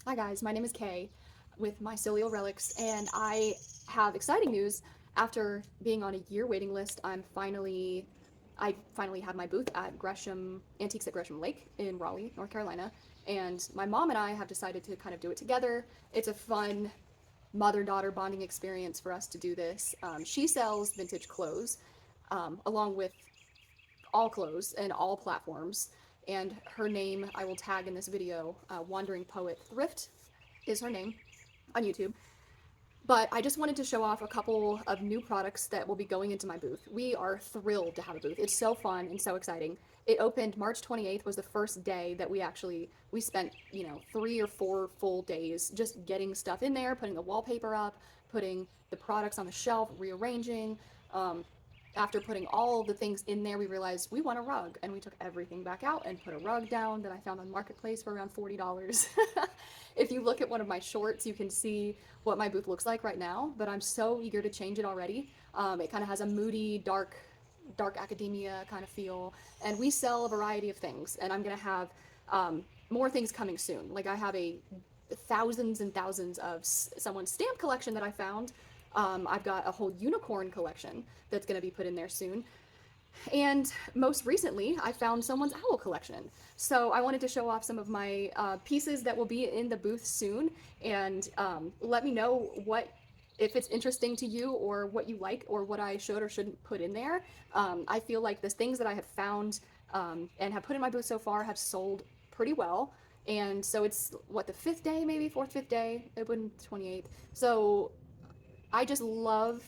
Hi guys, my name is Kay with Mycelial Relics, and I have exciting news. After being on a year waiting list, I finally have my booth at Gresham Antiques at Gresham Lake in Raleigh, North Carolina, and my mom and I have decided to kind of do it together. It's a fun mother-daughter bonding experience for us to do this. She sells vintage clothes, along with all clothes and all platforms. And her name I will tag in this video. Wandering Poet Thrift is her name on YouTube. But I just wanted to show off a couple of new products that will be going into my booth. We are thrilled to have a booth. It's so fun and so exciting. It opened March 28th was the first day that we spent, 3 or 4 full days just getting stuff in there, putting the wallpaper up, putting the products on the shelf, rearranging. Um, After putting all the things in there, we realized we want a rug, and we took everything back out and put a rug down that I found on Marketplace for around $40. If you look at one of my shorts, you can see what my booth looks like right now, but I'm so eager to change it already. It kind of has a moody, dark academia kind of feel, and we sell a variety of things, and I'm gonna have more things coming soon. Like I have a thousands and thousands of someone's stamp collection that I found. I've got a whole unicorn collection that's going to be put in there soon. And most recently, I found someone's owl collection. So I wanted to show off some of my pieces that will be in the booth soon, and let me know if it's interesting to you or what you like or what I should or shouldn't put in there. I feel like the things that I have found and have put in my booth so far have sold pretty well. And so it's what, the fifth day, maybe fourth, fifth day, it wouldn't 28th. So I just love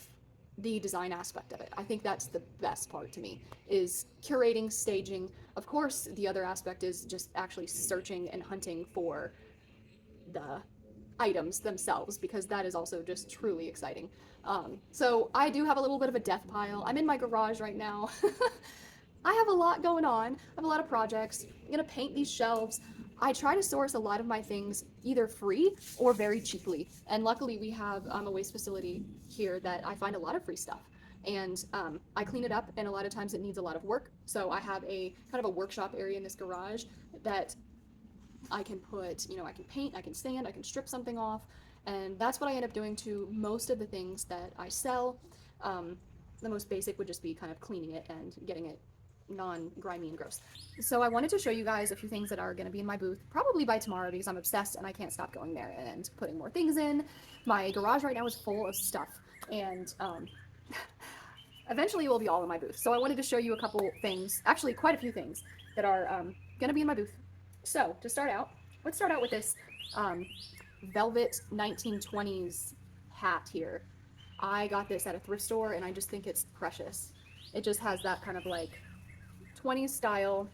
the design aspect of it. I think that's the best part to me, is curating, staging. Of course, the other aspect is just actually searching and hunting for the items themselves, because that is also just truly exciting. So I do have a little bit of a death pile. I'm in my garage right now. I have a lot going on. I have a lot of projects. I'm gonna paint these shelves. I try to source a lot of my things either free or very cheaply. And luckily we have a waste facility here that I find a lot of free stuff. And I clean it up, and a lot of times it needs a lot of work. So I have a kind of a workshop area in this garage that I can put, I can paint, I can sand, I can strip something off. And that's what I end up doing to most of the things that I sell. The most basic would just be kind of cleaning it and getting it non-grimy and gross. So I wanted to show you guys a few things that are going to be in my booth probably by tomorrow, because I'm obsessed and I can't stop going there and putting more things in. My garage right now is full of stuff, and eventually it will be all in my booth. So I wanted to show you a couple things, actually quite a few things, that are going to be in my booth. So to start out, let's start out with this velvet 1920s hat here. I got this at a thrift store and I just think it's precious. It just has that kind of like 20s style.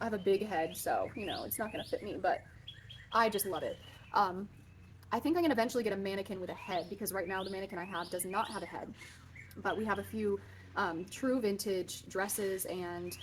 I have a big head, so it's not gonna fit me, but I just love it. I think I'm gonna eventually get a mannequin with a head, because right now the mannequin I have does not have a head. But we have a few true vintage dresses and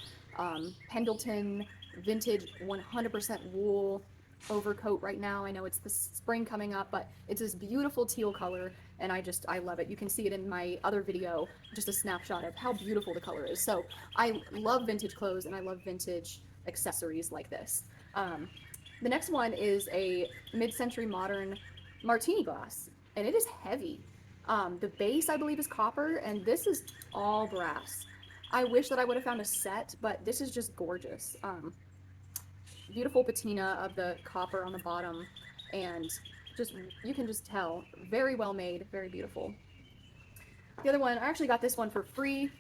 Pendleton vintage 100% wool overcoat right now. I know it's the spring coming up, but it's this beautiful teal color, and I love it. You can see it in my other video, just a snapshot of how beautiful the color is. So I love vintage clothes and I love vintage accessories like this. The next one is a mid-century modern martini glass, and it is heavy. The base, I believe, is copper, and this is all brass. I wish that I would have found a set, but this is just gorgeous. Beautiful patina of the copper on the bottom, and you can just tell, very well made, very beautiful. The other one, I actually got this one for free,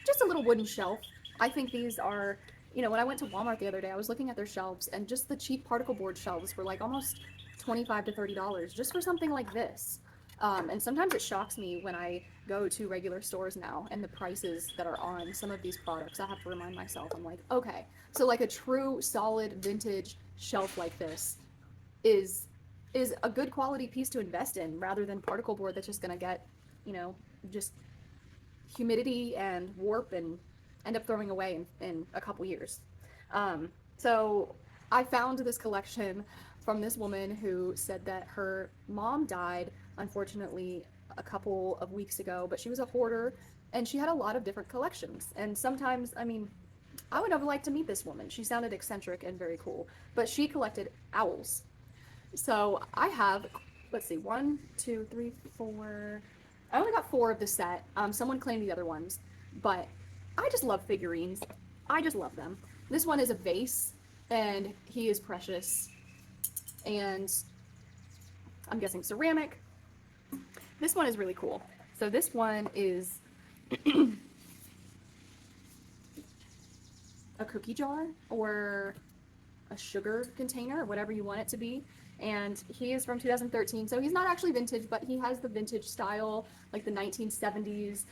just a little wooden shelf. I think these are, when I went to Walmart the other day, I was looking at their shelves, and just the cheap particle board shelves were like almost $25 to $30 just for something like this. And sometimes it shocks me when I go to regular stores now and the prices that are on some of these products. I have to remind myself, I'm like, okay, so like a true solid vintage shelf like this is a good quality piece to invest in, rather than particle board that's just gonna get, just humidity and warp and end up throwing away in a couple years. So I found this collection from this woman who said that her mom died, unfortunately, a couple of weeks ago, but she was a hoarder and she had a lot of different collections. And sometimes, I would have liked to meet this woman. She sounded eccentric and very cool, but she collected owls. So I have, let's see, one, two, three, four. I only got four of the set. Someone claimed the other ones, but I just love figurines. I just love them. This one is a vase, and he is precious, and I'm guessing ceramic. This one is really cool. So this one is a cookie jar or a sugar container, whatever you want it to be. And he is from 2013, so he's not actually vintage, but he has the vintage style, like the 1970s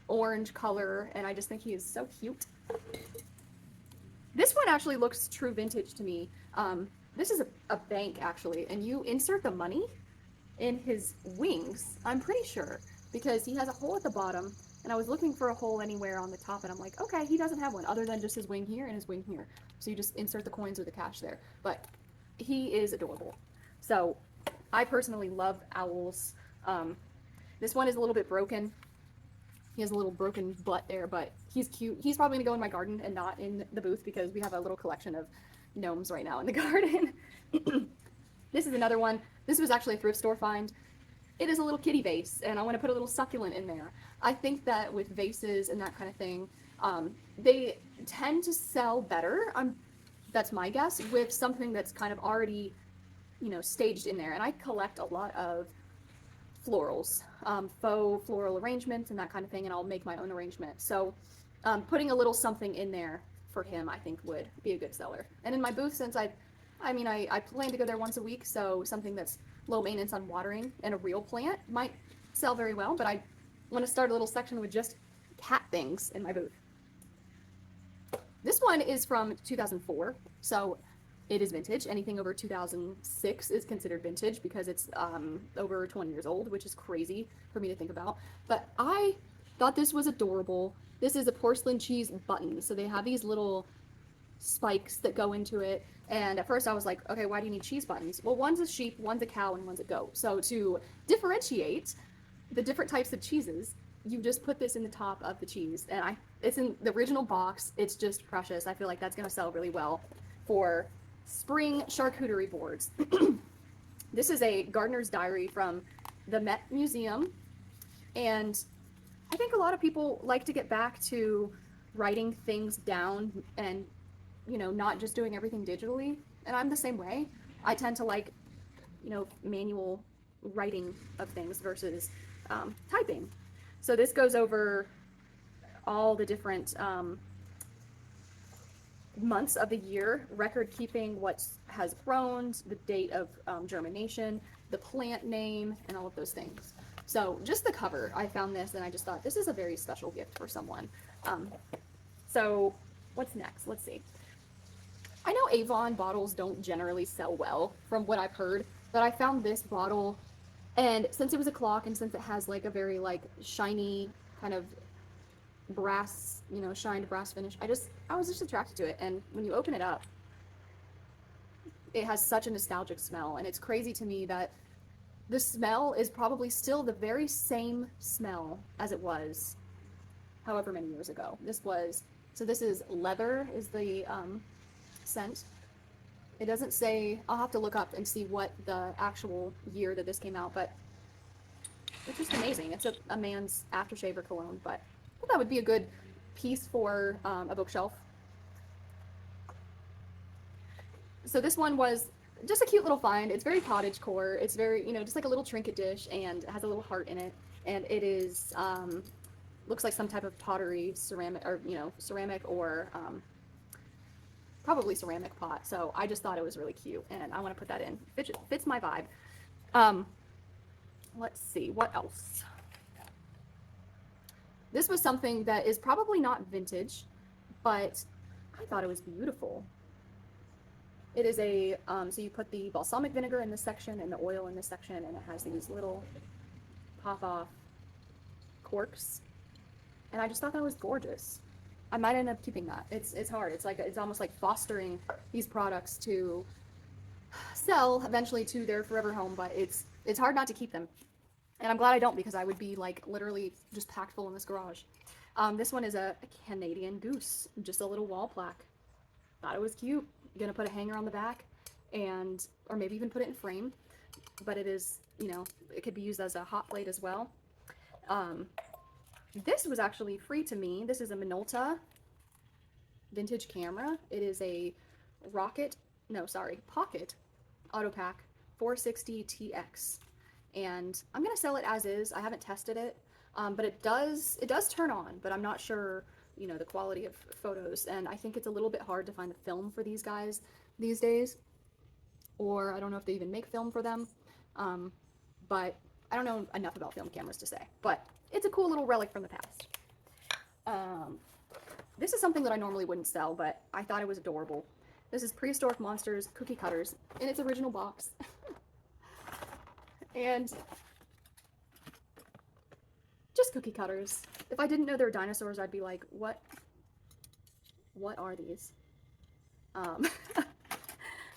orange color, and I just think he is so cute. This one actually looks true vintage to me. This is a bank, actually, and you insert the money in his wings, I'm pretty sure, because he has a hole at the bottom, and I was looking for a hole anywhere on the top, and I'm like, okay, he doesn't have one other than just his wing here and his wing here. So you just insert the coins or the cash there. But he is adorable. So I personally love owls. This one is a little bit broken. He has a little broken butt there, but he's cute. He's probably gonna go in my garden and not in the booth because we have a little collection of gnomes right now in the garden. This is another one. This was actually a thrift store find. It is a little kitty vase, and I want to put a little succulent in there. I think that with vases and that kind of thing, they tend to sell better. That's my guess, with something that's kind of already, staged in there. And I collect a lot of florals, faux floral arrangements and that kind of thing, and I'll make my own arrangement. So putting a little something in there for him, I think, would be a good seller. And in my booth, since I plan to go there once a week, so something that's low maintenance on watering and a real plant might sell very well, but I want to start a little section with just cat things in my booth. This one is from 2004, so it is vintage. Anything over 2006 is considered vintage because it's over 20 years old, which is crazy for me to think about. But I thought this was adorable. This is a porcelain cheese button, so they have these little spikes that go into it. And at first I was like, okay, why do you need cheese buttons? Well, one's a sheep, one's a cow, and one's a goat. So to differentiate the different types of cheeses, you just put this in the top of the cheese. And it's in the original box. It's just precious. I feel like that's going to sell really well for spring charcuterie boards. This is a gardener's diary from the Met Museum. And I think a lot of people like to get back to writing things down and not just doing everything digitally. And I'm the same way. I tend to like, manual writing of things versus typing. So this goes over all the different months of the year, record keeping, what has grown, the date of germination, the plant name, and all of those things. So just the cover, I found this and I just thought this is a very special gift for someone. So what's next? Let's see. I know Avon bottles don't generally sell well from what I've heard, but I found this bottle, and since it was a clock and since it has like a very like shiny kind of brass, shined brass finish, I was just attracted to it. And when you open it up, it has such a nostalgic smell, and it's crazy to me that the smell is probably still the very same smell as it was however many years ago. This is leather is the scent. It doesn't say, I'll have to look up and see what the actual year that this came out, but it's just amazing. It's a man's aftershave or cologne, but I thought that would be a good piece for a bookshelf. So this one was just a cute little find. It's very cottagecore. It's very, just like a little trinket dish, and it has a little heart in it. And it is, looks like some type of pottery, ceramic, or probably ceramic pot. So I just thought it was really cute, and I want to put that in. It fits my vibe. Let's see, what else? This was something that is probably not vintage, but I thought it was beautiful. It is so you put the balsamic vinegar in this section and the oil in this section, and it has these little pop-off corks. And I just thought that was gorgeous. I might end up keeping that. It's hard. It's almost like fostering these products to sell eventually to their forever home, but it's hard not to keep them. And I'm glad I don't, because I would be like literally just packed full in this garage. This one is a Canadian goose, just a little wall plaque. Thought it was cute. Gonna put a hanger on the back, and or maybe even put it in frame. But it is, you know, it could be used as a hot plate as well. Um, this was actually free to me. This is a Minolta vintage camera. It is a Pocket Autopack 460 TX, and I'm gonna sell it as is. I haven't tested it, but it does turn on, but I'm not sure, you know, the quality of photos, and I think it's a little bit hard to find the film for these guys these days, or I don't know if they even make film for them, but I don't know enough about film cameras to say, but it's a cool little relic from the past. This is something that I normally wouldn't sell, but I thought it was adorable. This is Prehistoric Monsters cookie cutters in its original box. And just cookie cutters. If I didn't know they were dinosaurs, I'd be like, what are these?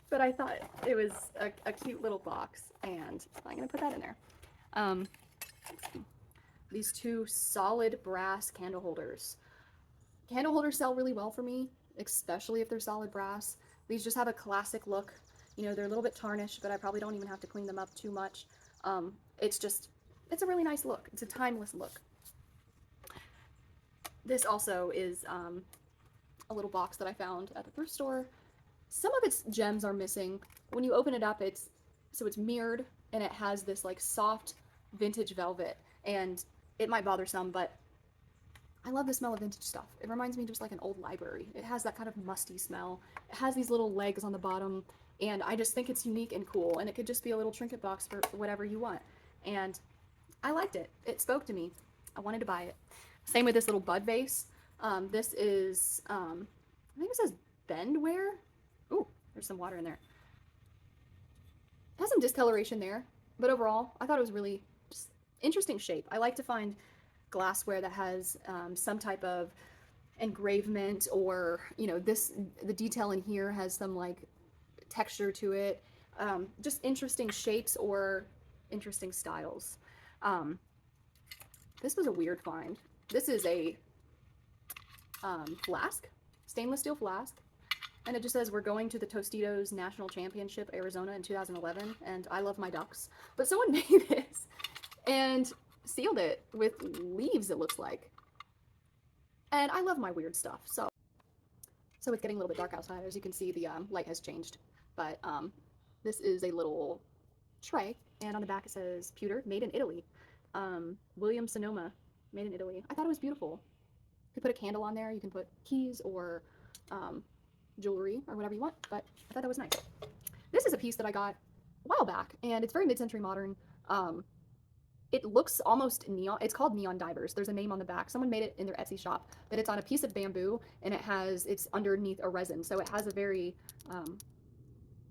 But I thought it was a cute little box, and I'm gonna put that in there. These two solid brass candle holders. Candle holders sell really well for me, especially if they're solid brass. These just have a classic look. You know, they're a little bit tarnished, but I probably don't even have to clean them up too much. It's a really nice look. It's a timeless look. This also is a little box that I found at the thrift store. Some of its gems are missing. When you open it up, it's mirrored, and it has this like soft vintage velvet, and it might bother some, but I love the smell of vintage stuff. It reminds me just like an old library. It has that kind of musty smell. It has these little legs on the bottom, and I just think it's unique and cool, and it could just be a little trinket box for whatever you want. And I liked it. It spoke to me. I wanted to buy it. Same with this little bud vase. This is, I think it says Bendware. Ooh, there's some water in there. It has some discoloration there, but overall, I thought it was really just interesting shape. I like to find glassware that has some type of engravement, or, you know, the detail in here has some like texture to it. Just interesting shapes or interesting styles. This was a weird find. This is a flask, stainless steel flask, and it just says, "We're going to the Tostitos National Championship, Arizona in 2011, and I love my ducks." But someone made this and sealed it with leaves, it looks like. And I love my weird stuff, so it's getting a little bit dark outside. As you can see, the light has changed. But this is a little tray, and on the back it says pewter, made in Italy. William Sonoma, made in Italy. I thought it was beautiful. You can put a candle on there, you can put keys or jewelry or whatever you want, but I thought that was nice. This is a piece that I got a while back, and it's very mid-century modern. It looks almost neon. It's called Neon Divers. There's a name on the back. Someone made it in their Etsy shop, but it's on a piece of bamboo, and it's underneath a resin, so it has a very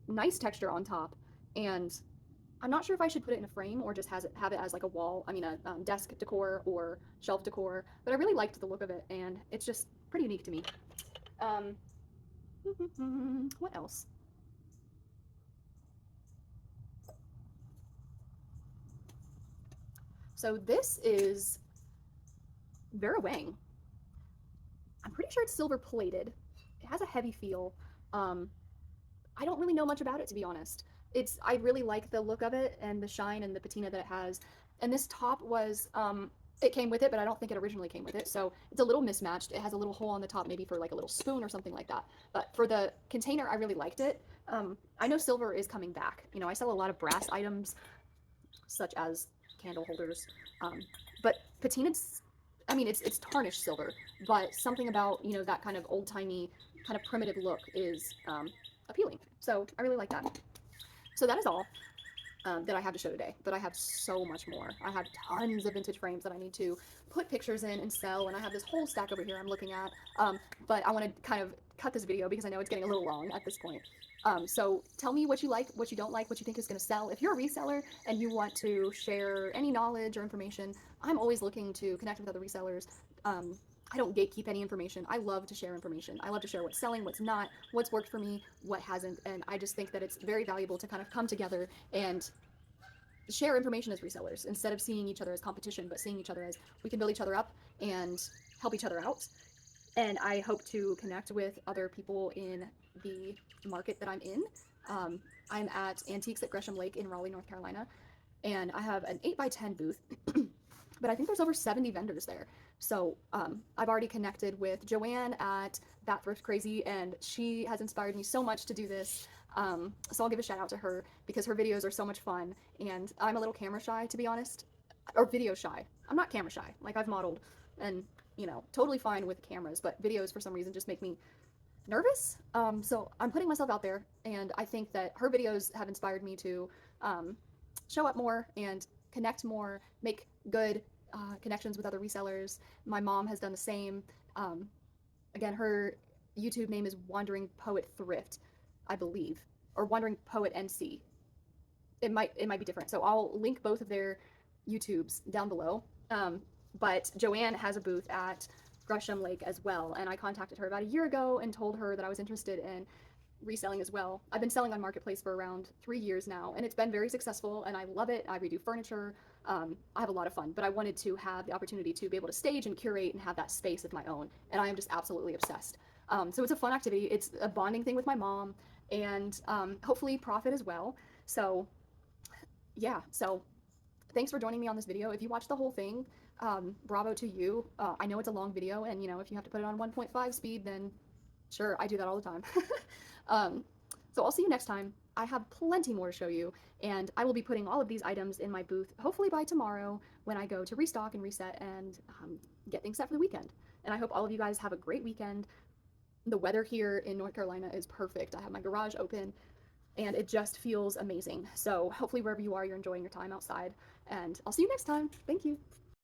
nice texture on top. And I'm not sure if I should put it in a frame or just have it as like a wall, a desk decor or shelf decor, but I really liked the look of it, and it's just pretty unique to me. What else? So this is Vera Wang. I'm pretty sure it's silver plated. It has a heavy feel. I don't really know much about it, to be honest. I really like the look of it and the shine and the patina that it has. And this top was, it came with it, but I don't think it originally came with it. So it's a little mismatched. It has a little hole on the top, maybe for like a little spoon or something like that. But for the container, I really liked it. I know silver is coming back. You know, I sell a lot of brass items, such as candle holders. But patina's, it's tarnished silver, but something about, you know, that kind of old-timey, kind of primitive look is appealing. So I really like that. So that is all that I have to show today, but I have so much more. I have tons of vintage frames that I need to put pictures in and sell, and I have this whole stack over here I'm looking at, but I want to kind of cut this video because I know it's getting a little long at this point. So tell me what you like, what you don't like, what you think is going to sell. If you're a reseller and you want to share any knowledge or information, I'm always looking to connect with other resellers. I don't gatekeep any information. I love to share information. I love to share what's selling, what's not, what's worked for me, what hasn't, and I just think that it's very valuable to kind of come together and share information as resellers instead of seeing each other as competition, but seeing each other as we can build each other up and help each other out. And I hope to connect with other people in the market that I'm in. I'm at Antiques at Gresham Lake in Raleigh, North Carolina, and I have an 8x10 booth. But I think there's over 70 vendors there. So I've already connected with Joanne at That Thrift Crazy, and she has inspired me so much to do this. So I'll give a shout out to her because her videos are so much fun, and I'm a little camera shy, to be honest, or video shy. I'm not camera shy. Like I've modeled, and totally fine with cameras, but videos for some reason just make me nervous. So I'm putting myself out there, and I think that her videos have inspired me to um, show up more and connect more, make good connections with other resellers. My mom has done the same. Um, Again, her YouTube name is Wandering Poet Thrift, I believe, or Wandering Poet NC. It might be different. So I'll link both of their YouTubes down below. But Joanne has a booth at Gresham Lake as well, and I contacted her about a year ago and told her that I was interested in reselling as well. I've been selling on Marketplace for around 3 years now, and it's been very successful, and I love it. I redo furniture. I have a lot of fun, but I wanted to have the opportunity to be able to stage and curate and have that space of my own, and I am just absolutely obsessed. So it's a fun activity. It's a bonding thing with my mom, and hopefully profit as well. So yeah, so thanks for joining me on this video. If you watched the whole thing, bravo to you. I know it's a long video, and if you have to put it on 1.5 speed, then sure, I do that all the time. um, so I'll see you next time. I have plenty more to show you, and I will be putting all of these items in my booth hopefully by tomorrow when I go to restock and reset and get things set for the weekend. And I hope all of you guys have a great weekend. The weather here in North Carolina is perfect. I have my garage open, and it just feels amazing. So hopefully wherever you are, you're enjoying your time outside, and I'll see you next time. Thank you.